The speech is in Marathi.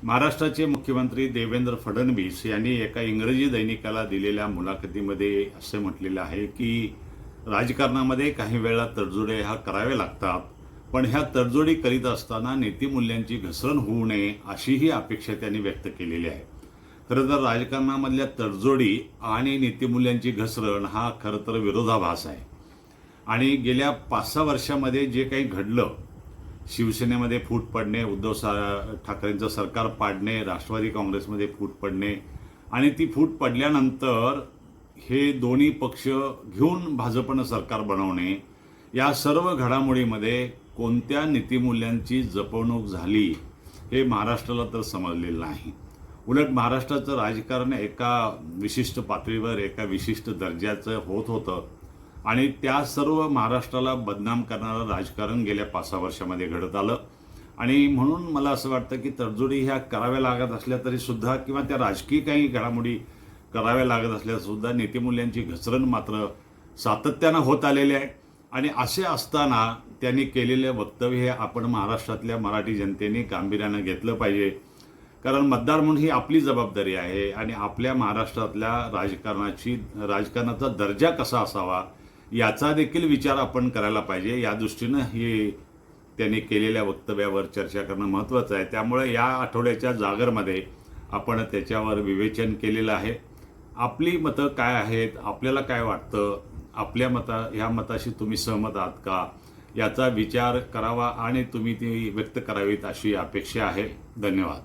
महाराष्ट्राचे मुख्यमंत्री देवेंद्र फडणवीस यांनी एका इंग्रजी दैनिकाला दिलेल्या मुलाखतीमध्ये असे म्हटलेले आहे की राजकारणामध्ये काही वेळा तडजोडी ह्या कराव्या लागतात, पण ह्या तडजोडी करीत असताना नीतिमूल्यांची घसरण होऊ नये अशीही अपेक्षा त्यांनी व्यक्त केलेली आहे. खरं तर राजकारणामधल्या तडजोडी आणि नीतिमूल्यांची घसरण हा खरं तर विरोधाभास आहे. आणि गेल्या 5-6 वर्षामध्ये जे काही घडलं, शिवसेनेमध्ये फूट पडणे, उद्धव ठाकरेंचं सरकार पाडणे, राष्ट्रवादी काँग्रेसमध्ये फूट पडणे आणि ती फूट पडल्यानंतर हे दोन्ही पक्ष घेऊन भाजपनं सरकार बनवणे, या सर्व घडामोडीमध्ये कोणत्या नीतिमूल्यांची जपवणूक झाली हे महाराष्ट्राला तर समजलेलं नाही. उलट महाराष्ट्राचं राजकारण एका विशिष्ट पातळीवर, एका विशिष्ट दर्जाचं होत होतं आणि त्या सर्व महाराष्ट्राला बदनाम करणारं राजकारण गेल्या 5-6 वर्षामध्ये घडत आलं. आणि म्हणून मला असं वाटतं की तडजोडी ह्या कराव्या लागत असल्या तरी सुद्धा, किंवा त्या राजकीय काही घडामोडी कराव्या लागत असल्या सुद्धा, नीतिमूल्यांची घसरण मात्र सातत्यानं होत आलेली आहे. आणि असे असताना त्यांनी केलेले वक्तव्य हे आपण महाराष्ट्रातल्या मराठी जनतेने गांभीर्यानं घेतलं पाहिजे. कारण मतदार म्हणून ही आपली जबाबदारी आहे आणि आपल्या महाराष्ट्रातल्या राजकारणाचा दर्जा कसा असावा याचा देखील विचार आपण करायला पाहिजे. या दृष्टीनं हे त्यांनी केलेल्या वक्तव्यावर चर्चा करणं महत्त्वाचं आहे. त्यामुळे या आठवड्याच्या जागरमध्ये आपण त्याच्यावर विवेचन केलेलं आहे. आपली मतं काय आहेत, आपल्याला काय वाटतं, ह्या मताशी तुम्ही सहमत आहात का याचा विचार करावा आणि तुम्ही ती व्यक्त करावीत अशी अपेक्षा आहे. धन्यवाद.